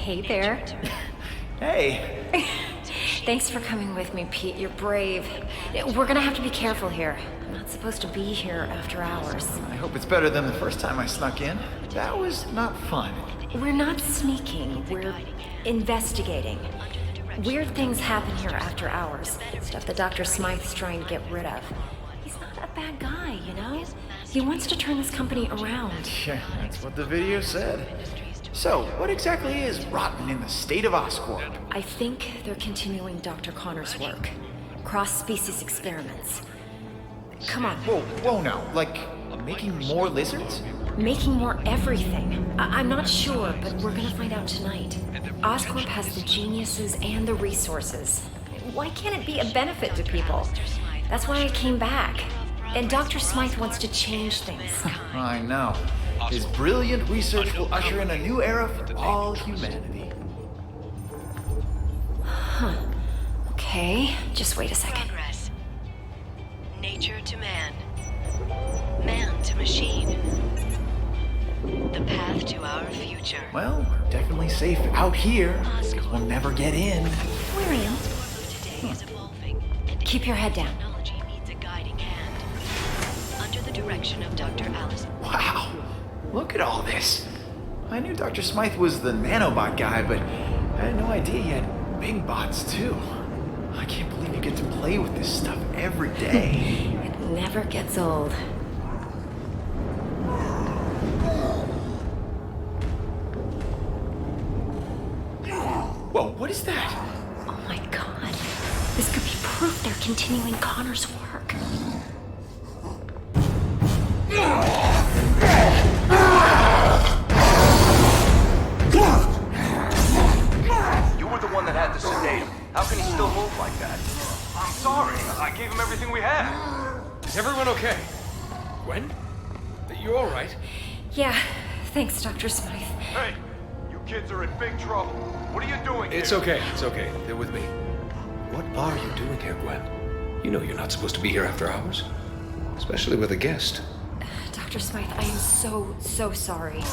Hey there. Hey. Thanks for coming with me, Pete. You're brave. We're gonna have to be careful here. I'm not supposed to be here after hours. I hope it's better than the first time I snuck in. That was not fun. We're not sneaking. We're investigating. Weird things happen here after hours. Stuff that Dr. Smythe's trying to get rid of. He's not a bad guy, you know? He wants to turn this company around. Yeah, that's what the video said. So, what exactly is rotten in the state of Oscorp? I think they're continuing Dr. Connor's work. Cross-species experiments. Come on. Whoa now. Like, making more lizards? Making more everything. I'm not sure, but we're gonna find out tonight. Oscorp has the geniuses and the resources. Why can't it be a benefit to people? That's why I came back. And Dr. Smythe wants to change things. I know. His brilliant research will usher in a new era for all humanity. Huh. Okay, just wait a second. Progress. Nature to man. Man to machine. The path to our future. Well, we're definitely safe out here, because we'll never get in. Where am Today is evolving, and Keep your head down. technology needs a guiding hand. Under the direction of Dr. Alice. Wow, look at all this. I knew Dr. Smythe was the nanobot guy, but I had no idea he had big bots too. I can't believe you get to play with this stuff every day. It never gets old. Whoa, what is that? Oh my god. This could be proof they're continuing Connor's work. You were the one that had to sedate him. How can he still move like that? I'm sorry. I gave him everything we had. Is everyone okay? Gwen? You all right? Yeah, thanks, Dr. Smythe. Hey, you kids are in big trouble. What are you doing It's here? okay. It's okay. They're with me. What are you doing here, Gwen? You know you're not supposed to be here after hours. Especially with a guest. Dr. Smythe, I am so sorry.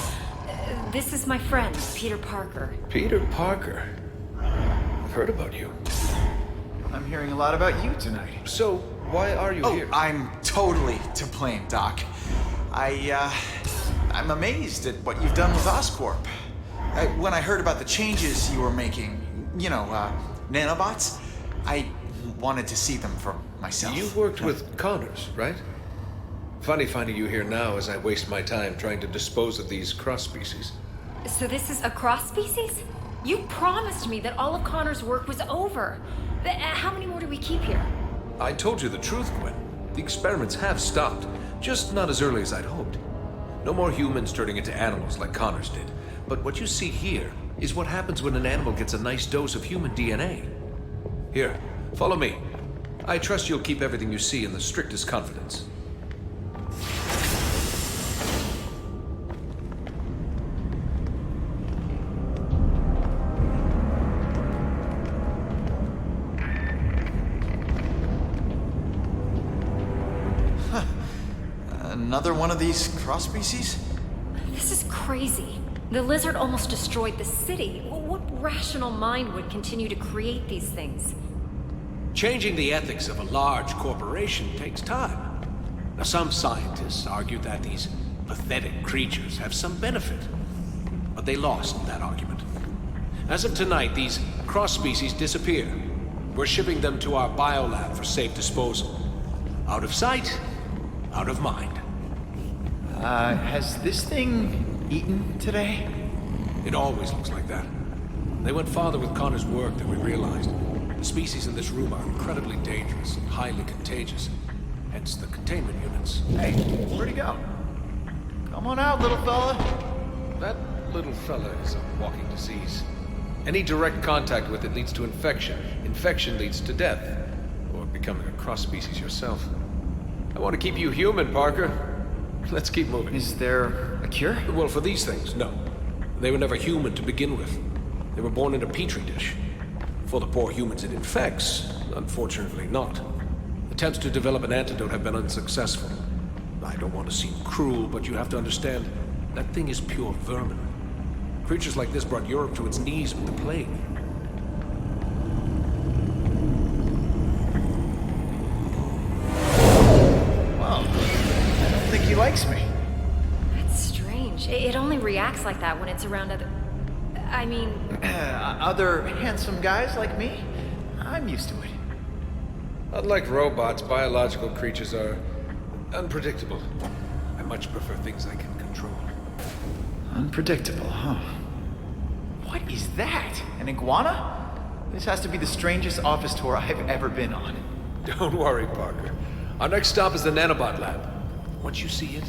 This is my friend, Peter Parker. Peter Parker? I've heard about you. I'm hearing a lot about you tonight. So, why are you here? I'm totally to blame, Doc. I'm amazed at what you've done with Oscorp. When I heard about the changes you were making, nanobots, I wanted to see them for myself. You worked with Connors, right? Funny finding you here now as I waste my time trying to dispose of these cross-species. So this is a cross-species? You promised me that all of Connor's work was over. How many more do we keep here? I told you the truth, Gwen. The experiments have stopped, just not as early as I'd hoped. No more humans turning into animals like Connors did. But what you see here is what happens when an animal gets a nice dose of human DNA. Here, follow me. I trust you'll keep everything you see in the strictest confidence. Another one of these cross-species? This is crazy. The lizard almost destroyed the city. What rational mind would continue to create these things? Changing the ethics of a large corporation takes time. Now, some scientists argue that these pathetic creatures have some benefit, but they lost that argument. As of tonight, these cross-species disappear. We're shipping them to our biolab for safe disposal. Out of sight, out of mind. Has this thing eaten today? It always looks like that. They went farther with Connor's work than we realized. The species in this room are incredibly dangerous and highly contagious. Hence the containment units. Hey, where'd he go? Come on out, little fella. That little fella is a walking disease. Any direct contact with it leads to infection. Infection leads to death. Or becoming a cross-species yourself. I want to keep you human, Parker. Let's keep moving. Is there a cure? Well, for these things, no. They were never human to begin with. They were born in a petri dish. For the poor humans it infects, unfortunately not. Attempts to develop an antidote have been unsuccessful. I don't want to seem cruel, but you have to understand, that thing is pure vermin. Creatures like this brought Europe to its knees with the plague. Well, I don't think he likes me. That's strange. It only reacts like that when it's around other... I mean... Other handsome guys like me? I'm used to it. Unlike robots, biological creatures are unpredictable. I much prefer things I can control. Unpredictable, huh? What is that? An iguana? This has to be the strangest office tour I've ever been on. Don't worry, Parker. Our next stop is the nanobot lab. Once you see it,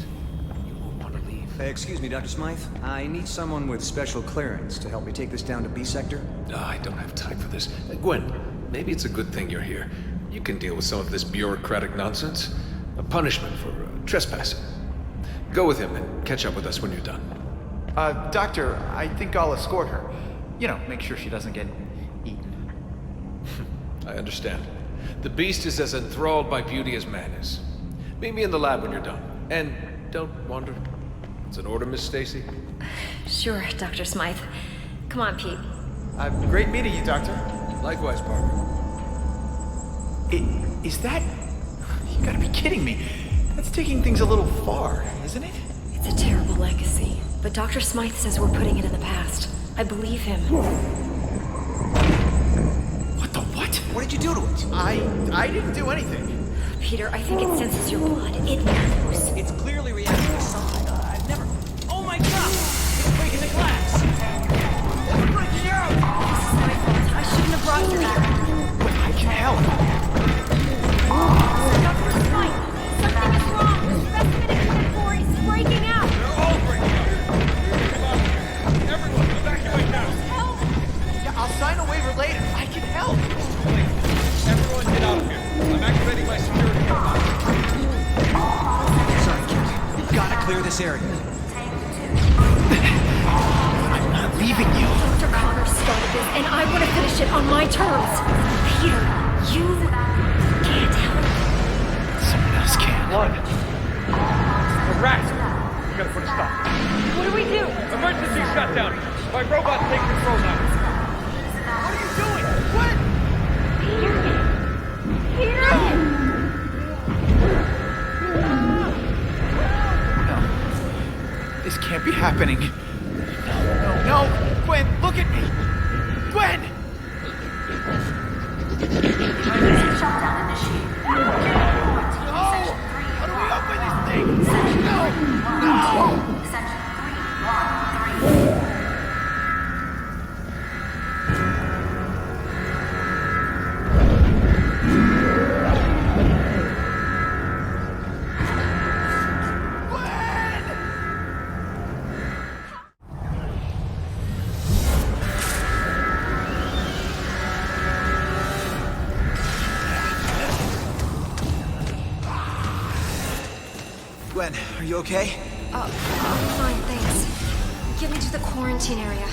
you won't want to leave. Excuse me, Dr. Smythe. I need someone with special clearance to help me take this down to B sector. I don't have time for this. Gwen, maybe it's a good thing you're here. You can deal with some of this bureaucratic nonsense. A punishment for trespassing. Go with him and catch up with us when you're done. Doctor, I think I'll escort her. You know, make sure she doesn't get eaten. I understand. The beast is as enthralled by beauty as man is. Meet me in the lab when you're done. And don't wander. It's an order, Miss Stacy. Sure, Dr. Smythe. Come on, Pete. Great meeting you, Doctor. Likewise, Parker. Is that... You gotta be kidding me. That's taking things a little far, isn't it? It's a terrible legacy, but Dr. Smythe says we're putting it in the past. I believe him. What the what? What did you do to it? I didn't do anything. Peter, I think it senses your blood. It knows. It's clearly reacting to something I've never... Oh my god! It's breaking the glass! It's breaking out! This is my fault. I shouldn't have brought you here. But I can help. Dr. Smythe, something is wrong. The specimen in core is breaking out. They're all breaking out. Everyone, evacuate now. Help! Yeah, I'll sign a waiver later. I can help. Please, everyone get out of here. I'm activating my security code. Sorry, kid. You've gotta clear this area. I'm not leaving you. Dr. Connor started this, and I want to finish it on my terms. Peter, you can't help. Someone else can. One. A rat. We gotta put a stop. What do we do? Emergency shutdown. My robots take control now. What are you doing? What? Peter! No. This can't be happening. No. Gwen, look at me. Gwen! Shutdown initiated. Oh! How do we open this thing? No! Section 313. Gwen, are you okay? I'm fine, thanks. Get me to the quarantine area.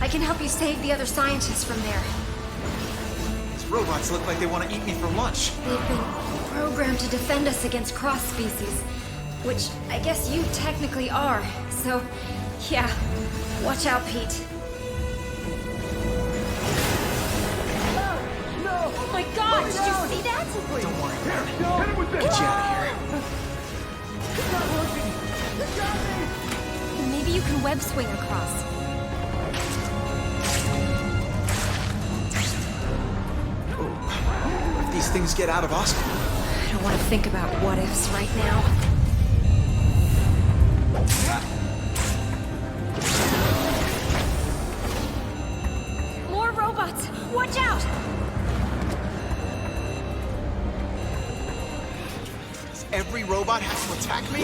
I can help you save the other scientists from there. These robots look like they want to eat me for lunch. They've been programmed to defend us against cross-species, which I guess you technically are. So, yeah, watch out, Pete. Oh my God! Did you see that? Don't worry, Gwen. Get you out of here. Maybe you can web swing across. What if these things get out of Oscar? I don't want to think about what ifs right now. More robots! Watch out! Every robot has to attack me?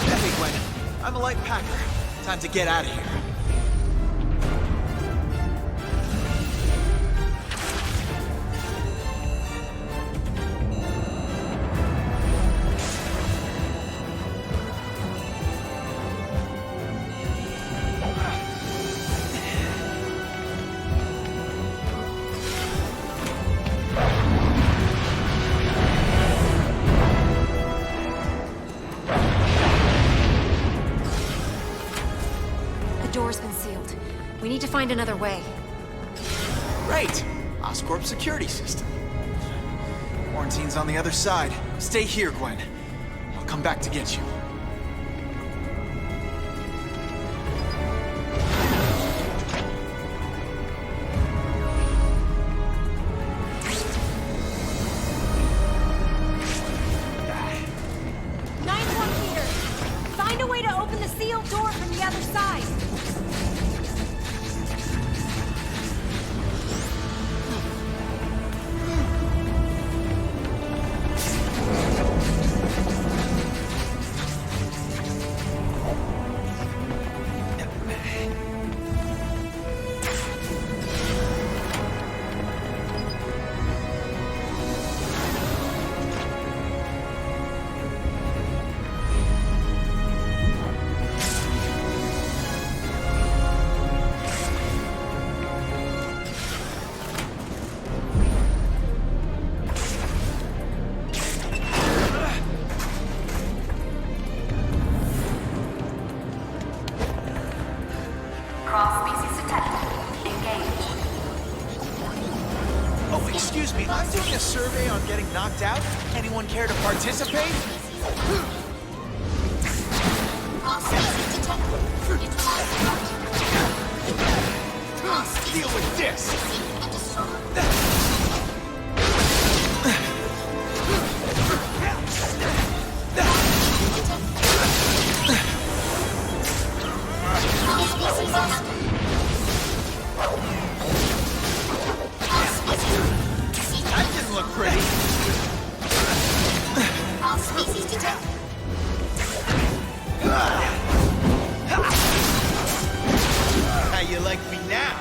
Hey, Gwen. I'm a light packer. Time to get out of here. We need to find another way. Right. Oscorp security system. Quarantine's on the other side. Stay here, Gwen. I'll come back to get you. Find a way to open the sealed door from the other side. Cross-species detected. Engage. Oh, excuse me. I'm doing a survey on getting knocked out. Anyone care to participate? Deal with this. That didn't look pretty. How you like me now?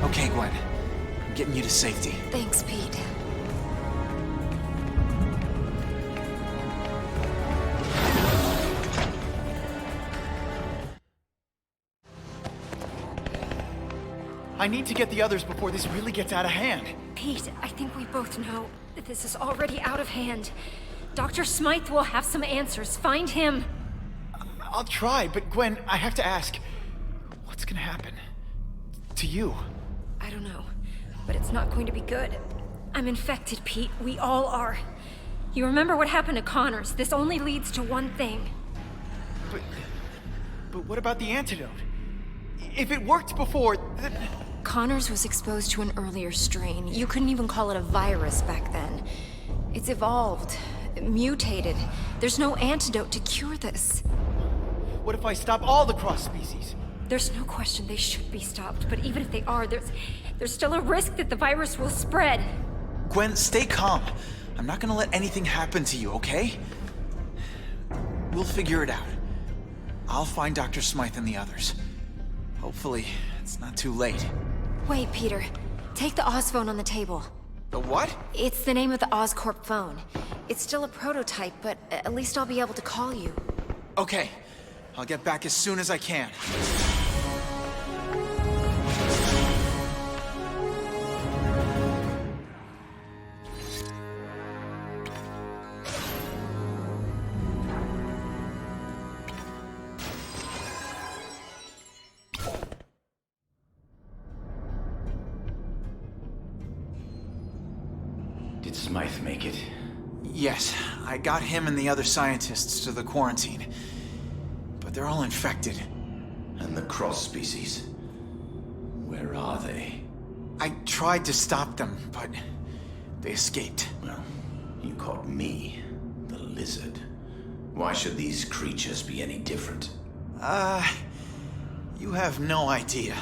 Okay, Gwen. I'm getting you to safety. Thanks, Pete. I need to get the others before this really gets out of hand. Pete, I think we both know that this is already out of hand. Dr. Smythe will have some answers. Find him. I'll try, but Gwen, I have to ask, what's gonna happen to you? I don't know, but it's not going to be good. I'm infected, Pete. We all are. You remember what happened to Connors? This only leads to one thing. But what about the antidote? If it worked before, Connors was exposed to an earlier strain. You couldn't even call it a virus back then. It's evolved, mutated. There's no antidote to cure this. What if I stop all the cross-species? There's no question they should be stopped, but even if they are, there's still a risk that the virus will spread. Gwen, stay calm. I'm not gonna let anything happen to you, okay? We'll figure it out. I'll find Dr. Smythe and the others. Hopefully, it's not too late. Wait, Peter. Take the Oz phone on the table. The what? It's the name of the Oscorp phone. It's still a prototype, but at least I'll be able to call you. Okay. I'll get back as soon as I can. Did Smythe make it? Yes, I got him and the other scientists to the quarantine. But they're all infected. And the cross-species? Where are they? I tried to stop them, but they escaped. Well, you caught me, the lizard. Why should these creatures be any different? You have no idea.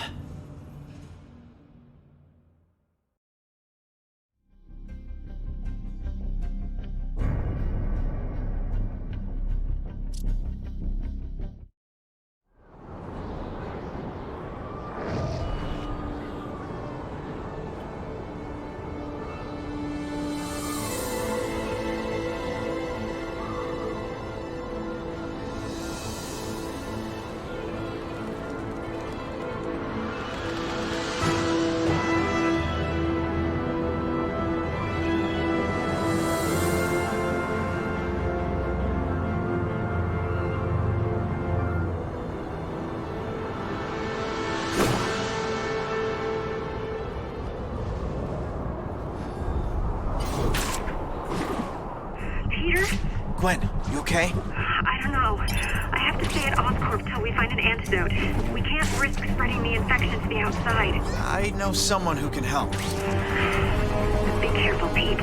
Gwen, you okay? I don't know. I have to stay at Oscorp till we find an antidote. We can't risk spreading the infection to the outside. I know someone who can help. Be careful, Pete.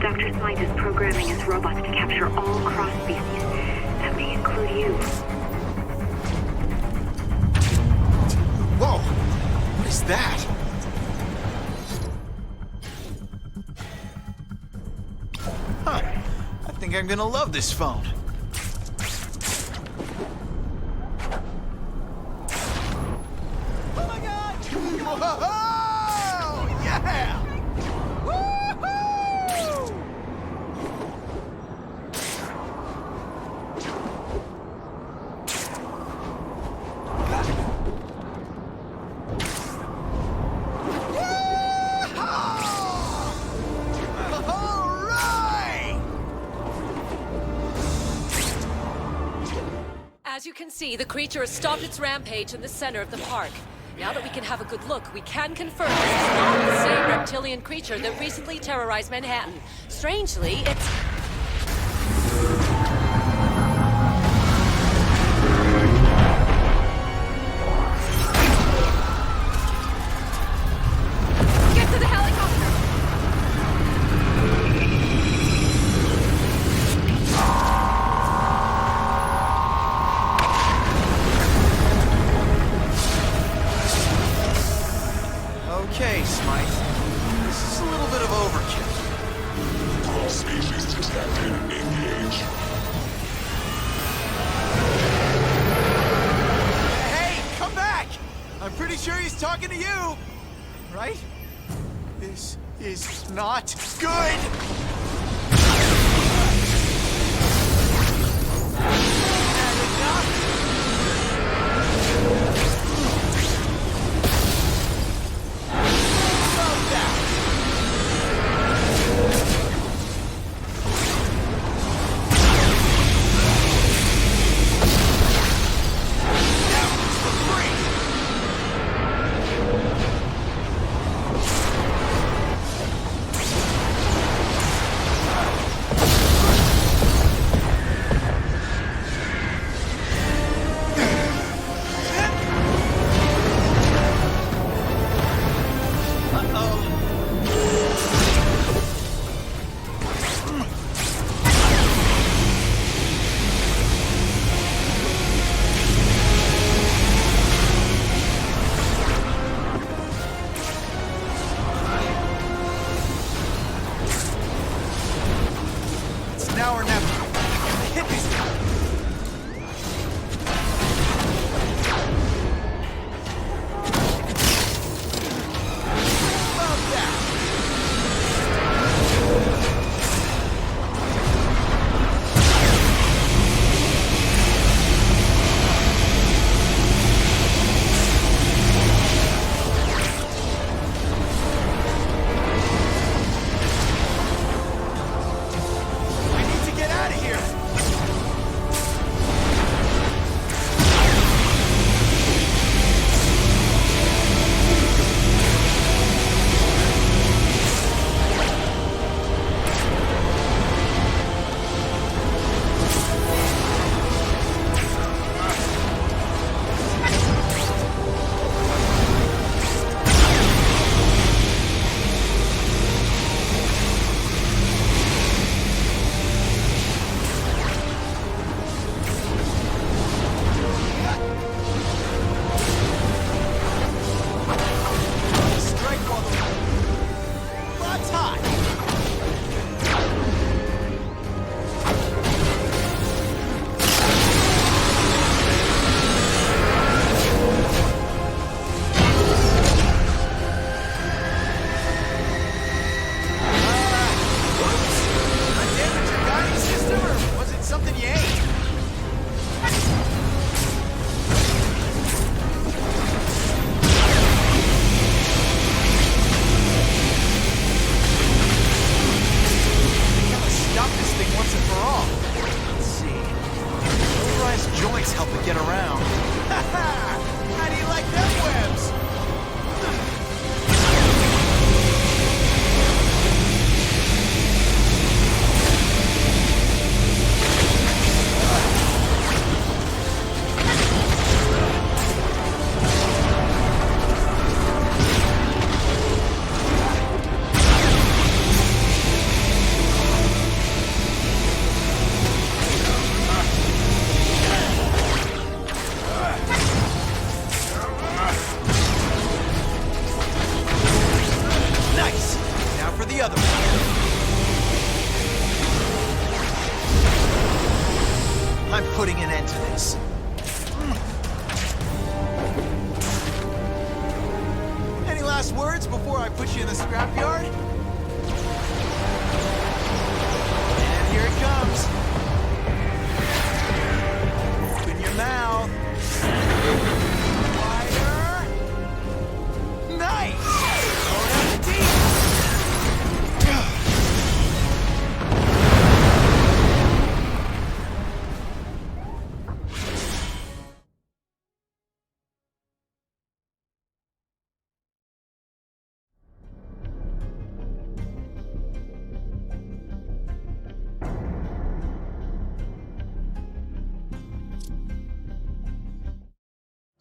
Dr. Smythe is programming his robots to capture all cross-species. That may include you. Whoa! What is that? Huh. I think I'm gonna love this phone. Oh my god! Whoa! Yeah! Woohoo! As you can see, the creature has stopped its rampage in the center of the park. Now that we can have a good look, we can confirm this is not the same reptilian creature that recently terrorized Manhattan. Strangely, it's... Get to the helicopter! Okay, Smythe. This is a little bit of overkill. Cross-species detected. Engage. Hey, come back! I'm pretty sure he's talking to you, right? This is not good! words before I put you in the scrapyard? And here it comes. Open your mouth. Wider. Nice! Bon appetit!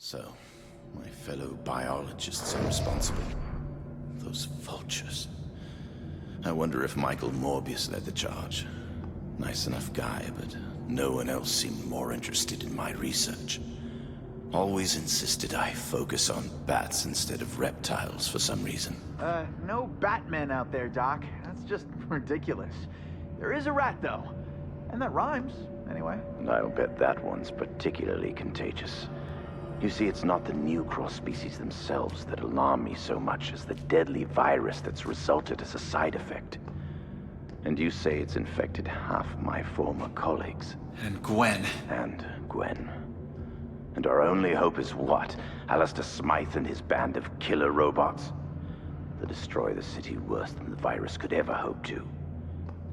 So, my fellow biologists are responsible. Those vultures. I wonder if Michael Morbius led the charge. Nice enough guy, but no one else seemed more interested in my research. Always insisted I focus on bats instead of reptiles for some reason. No Batman out there, Doc. That's just ridiculous. There is a rat, though. And that rhymes, anyway. And I'll bet that one's particularly contagious. You see, it's not the new cross species themselves that alarm me so much as the deadly virus that's resulted as a side effect. And you say it's infected half my former colleagues. And Gwen. And Gwen. And our only hope is what? Alistair Smythe and his band of killer robots? They'll destroy the city worse than the virus could ever hope to.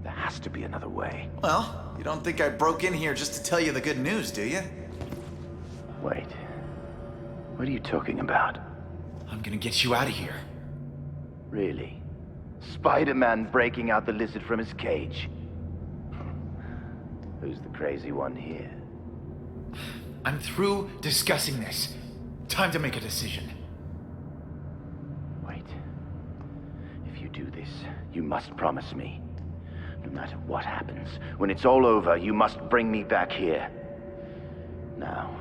There has to be another way. Well, you don't think I broke in here just to tell you the good news, do you? Wait. What are you talking about? I'm gonna get you out of here. Really? Spiderman breaking out the lizard from his cage? Who's the crazy one here? I'm through discussing this. Time to make a decision. Wait. If you do this, you must promise me. No matter what happens, when it's all over, you must bring me back here. Now,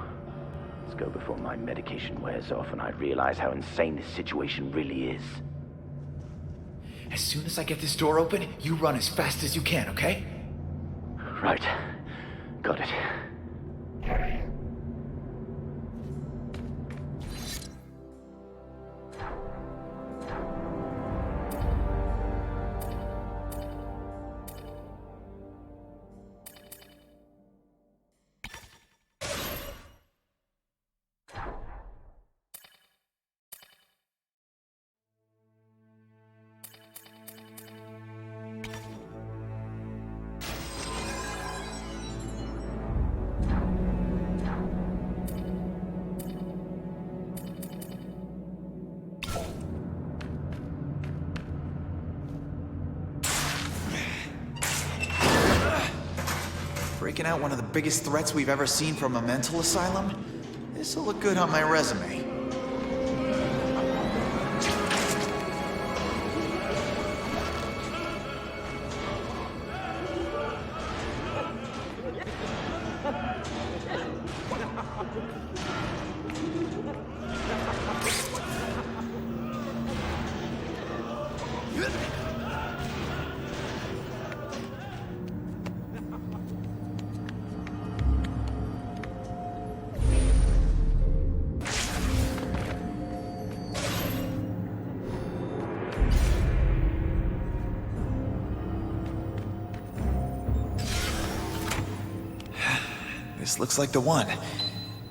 let's go before my medication wears off and I realize how insane this situation really is. As soon as I get this door open, you run as fast as you can, okay? Right. Got it. Breaking out one of the biggest threats we've ever seen from a mental asylum? This'll look good on my resume. This looks like the one.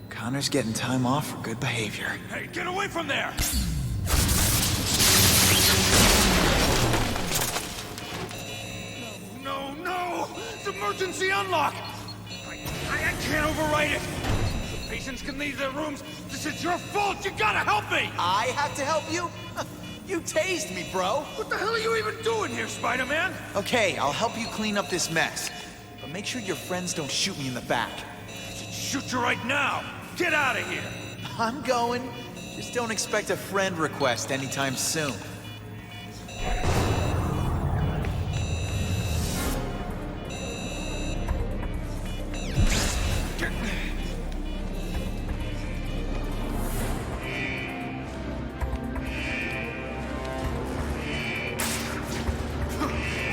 Connor's getting time off for good behavior. Hey, get away from there! No, no, no! It's emergency unlock! I can't override it! The patients can leave their rooms. This is your fault! You gotta help me! I have to help you? You tased me, bro! What the hell are you even doing here, Spider-Man? Okay, I'll help you clean up this mess. But make sure your friends don't shoot me in the back. Shoot you right now! Get out of here! I'm going. Just don't expect a friend request anytime soon.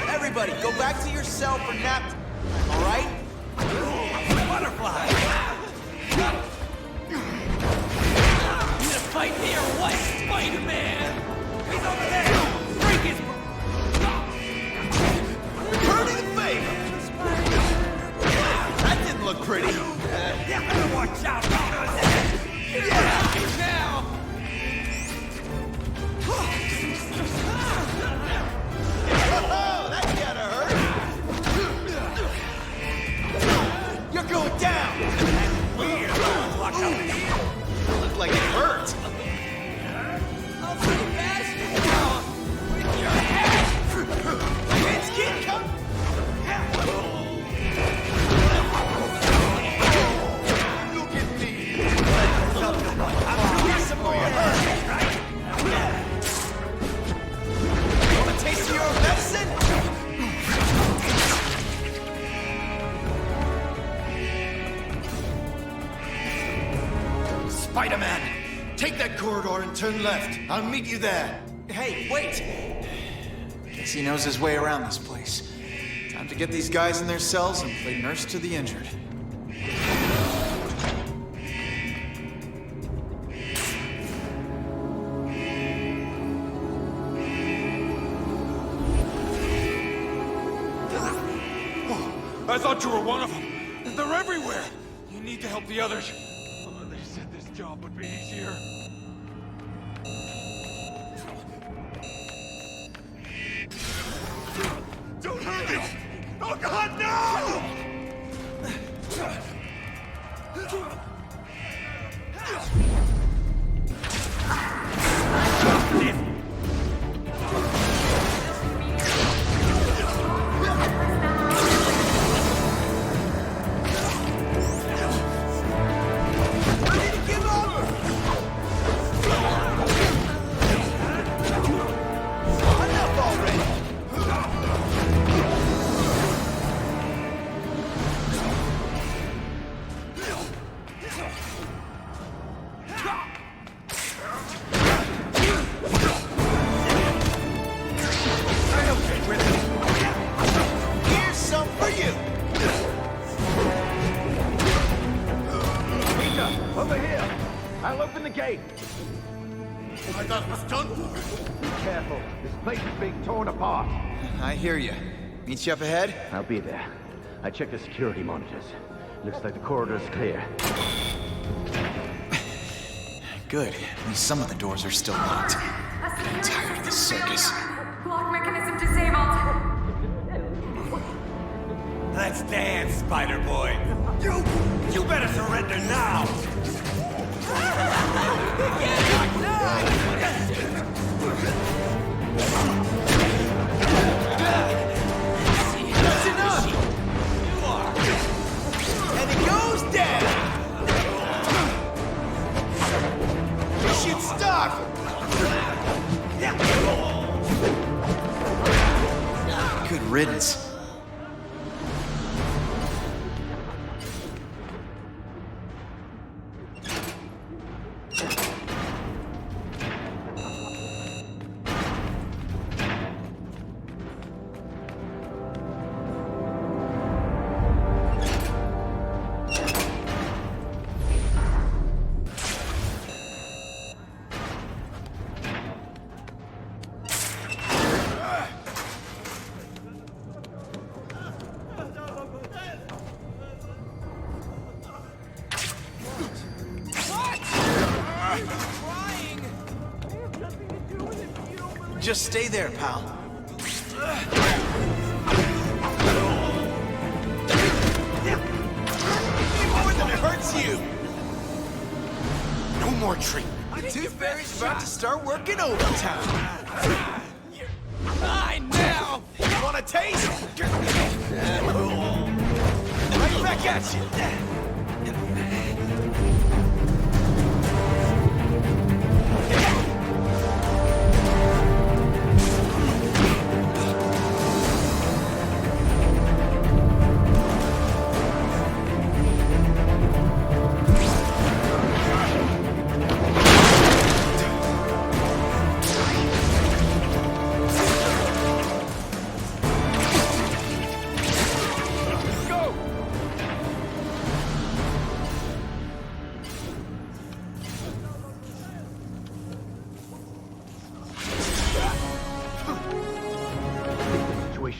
Everybody, go back to your cell for nap. All right? Butterfly! You gonna fight me or what, Spider-Man? Spider-Man! Take that corridor and turn left. I'll meet you there. Hey, wait! Guess he knows his way around this place. Time to get these guys in their cells and play nurse to the injured. I thought you were one of them. They're everywhere. You need to help the others. Oh, they said this job would be easier. Don't hurt me! Oh God, no! I thought it was done for. Be careful. This place is being torn apart. I hear you. Meet you up ahead? I'll be there. I checked the security monitors. Looks like the corridor's clear. Good. At least some of the doors are still locked. I'm tired of this circus. Lock mechanism disabled. Let's dance, Spider-Boy. You better surrender now. That's enough. You are. And it goes down. You should stop. Good riddance. Just stay there, pal. More than it hurts you. No more treatment. The Tooth Fairy's about to start working overtime. Mine now. You want a taste? Right back at you.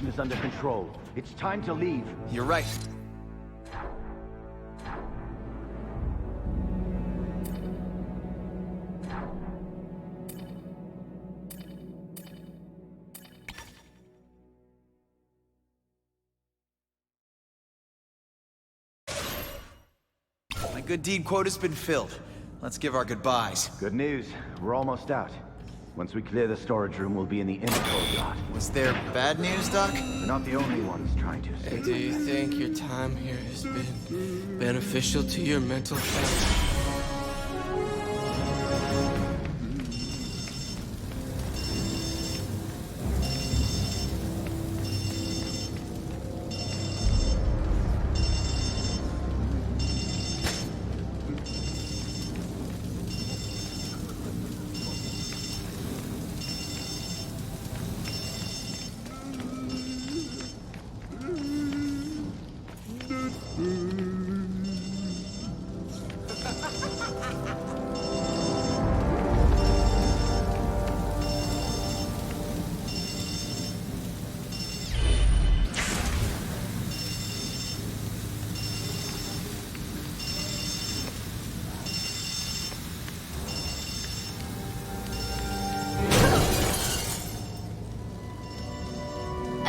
Is under control. It's time to leave. You're right. My good deed quota's been filled. Let's give our goodbyes. Good news. We're almost out. Once we clear the storage room, we'll be in the inner courtyard. Was there bad news, Doc? We're not the only ones trying to escape. Do you think your time here has been beneficial to your mental health?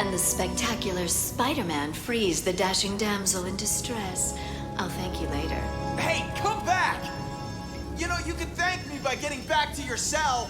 and the spectacular Spiderman frees the dashing damsel in distress. I'll thank you later. Hey, come back! You know, you can thank me by getting back to your cell.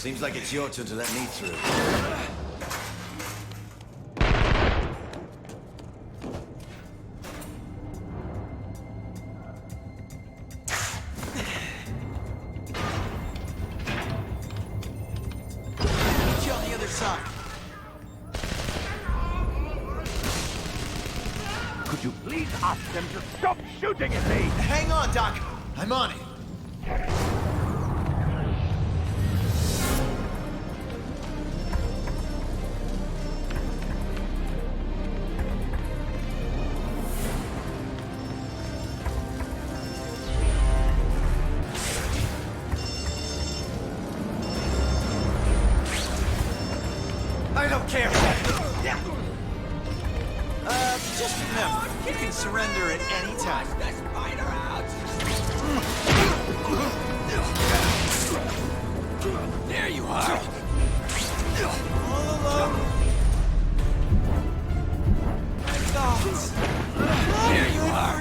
Seems like it's your turn to let me through. Meet you on the other side. Could you please ask them to stop shooting at me? Hang on, Doc. I'm on it. I don't care. Just remember, you can surrender at any time. The spider out! There you are! All alone. My thoughts. There you are!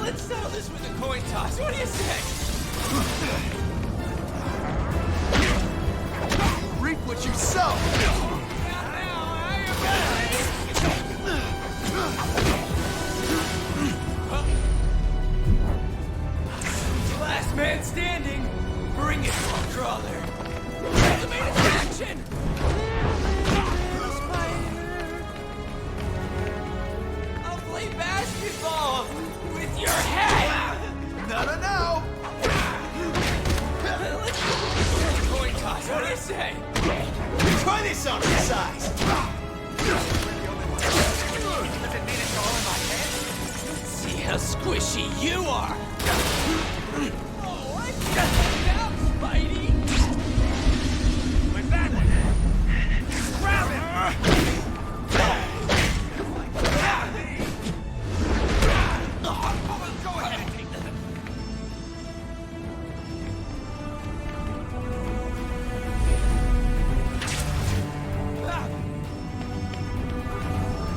Let's settle this with a coin toss. What do you say? Reap what you sow. Last man standing. Bring it, crawler. Ultimate attraction. I'll play basketball with your head. No. Coin toss. What do you say? Try this on for size. See how squishy you are. Oh, I got down, Spidey. With that one. Grab him! Go ahead and take that.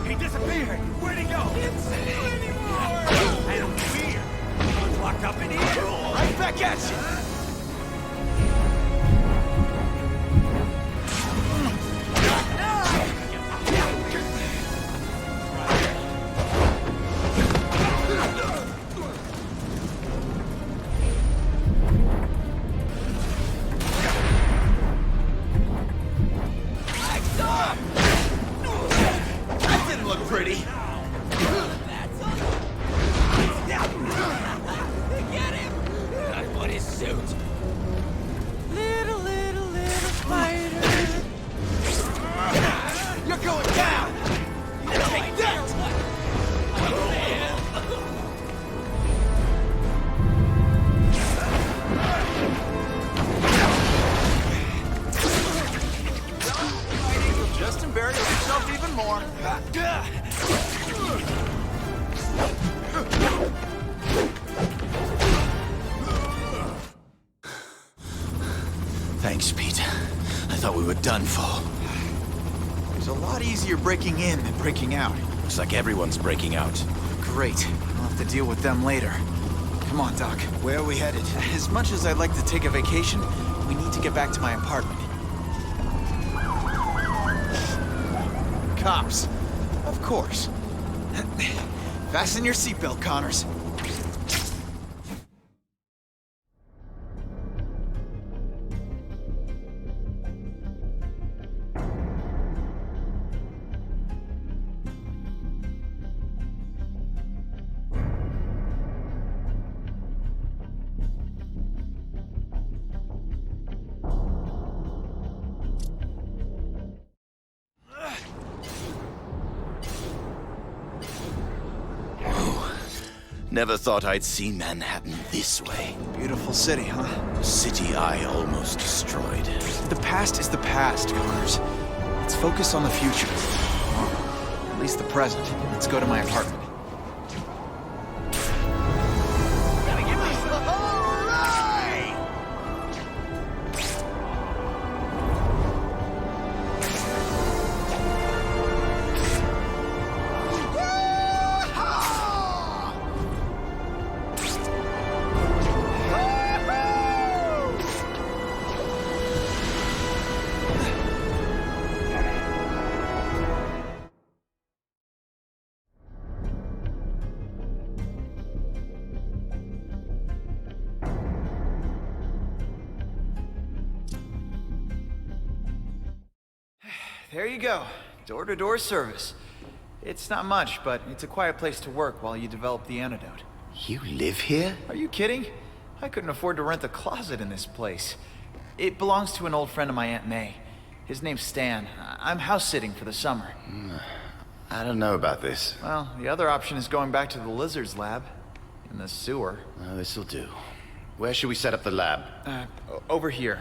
He disappeared! Where'd he go? Can't see anymore. And weird. Locked up in here. Right back at you. That didn't look pretty. Get him! I want his suit. Little spider. You're going down. Take that. Just embarrass yourself even more. Thanks, Pete. I thought we were done for. It's a lot easier breaking in than breaking out. Looks like everyone's breaking out. Great. I'll have to deal with them later. Come on, Doc. Where are we headed? As much as I'd like to take a vacation, we need to get back to my apartment. Cops. Of course. Fasten your seatbelt, Connors. Never thought I'd see Manhattan this way. Beautiful city, huh? A city I almost destroyed. The past is the past, Connors. Let's focus on the future. At least the present. Let's go to my apartment. There you go. Door-to-door service. It's not much, but it's a quiet place to work while you develop the antidote. You live here? Are you kidding? I couldn't afford to rent a closet in this place. It belongs to an old friend of my Aunt May. His name's Stan. I'm house-sitting for the summer. I don't know about this. Well, the other option is going back to the lizard's lab. In the sewer. This'll do. Where should we set up the lab? Over here.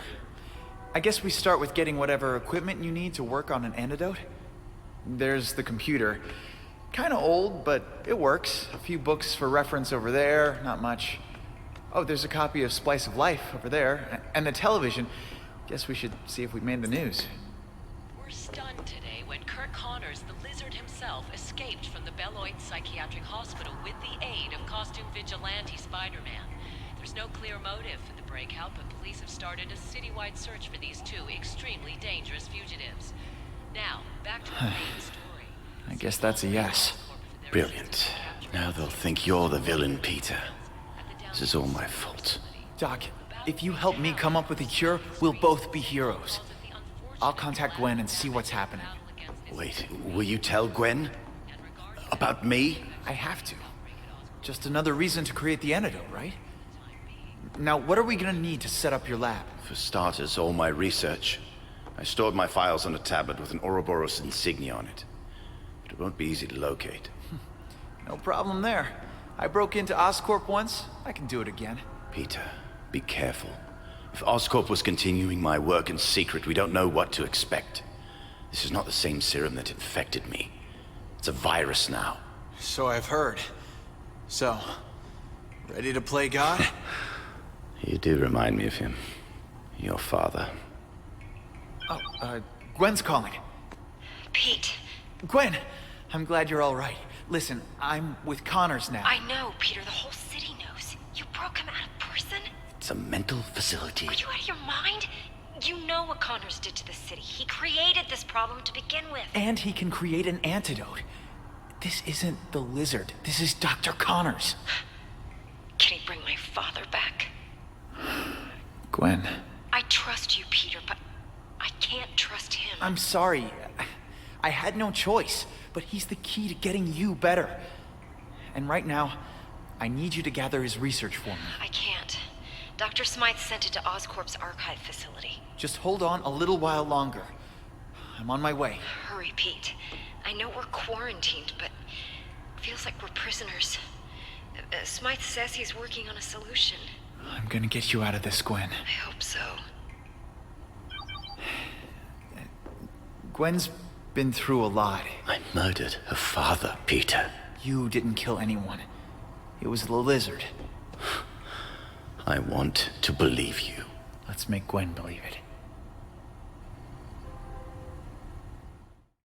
I guess we start with getting whatever equipment you need to work on an antidote. There's the computer. Kinda old, but it works. A few books for reference over there, not much. Oh, there's a copy of Splice of Life over there. And the television. Guess we should see if we made the news. We're stunned today when Kurt Connors, the lizard himself, escaped from the Beloit Psychiatric Hospital with the aid of costume vigilante Spiderman. There's no clear motive for the breakout, but police have started a citywide search for these two extremely dangerous fugitives. Now, back to the main story. I guess that's a yes. Brilliant. Now they'll think you're the villain, Peter. This is all my fault. Doc, if you help me come up with a cure, we'll both be heroes. I'll contact Gwen and see what's happening. Wait, will you tell Gwen? About me? I have to. Just another reason to create the antidote, right? Now, what are we gonna need to set up your lab? For starters, all my research. I stored my files on a tablet with an Ouroboros insignia on it. But it won't be easy to locate. No problem there. I broke into Oscorp once. I can do it again. Peter, be careful. If Oscorp was continuing my work in secret, we don't know what to expect. This is not the same serum that infected me. It's a virus now. So I've heard. So, ready to play God? You do remind me of him. Your father. Oh, Gwen's calling. Pete. Gwen! I'm glad you're all right. Listen, I'm with Connors now. I know, Peter. The whole city knows. You broke him out of prison? It's a mental facility. Are you out of your mind? You know what Connors did to the city. He created this problem to begin with. And he can create an antidote. This isn't the lizard. This is Dr. Connors. Can he bring my father back? Gwen. I trust you, Peter, but I can't trust him. I'm sorry. I had no choice, but he's the key to getting you better. And right now, I need you to gather his research for me. I can't. Dr. Smythe sent it to Oscorp's archive facility. Just hold on a little while longer. I'm on my way. Hurry, Pete. I know we're quarantined, but it feels like we're prisoners. Smythe says he's working on a solution. I'm gonna get you out of this, Gwen. I hope so. Gwen's been through a lot. I murdered her father, Peter. You didn't kill anyone. It was the lizard. I want to believe you. Let's make Gwen believe it.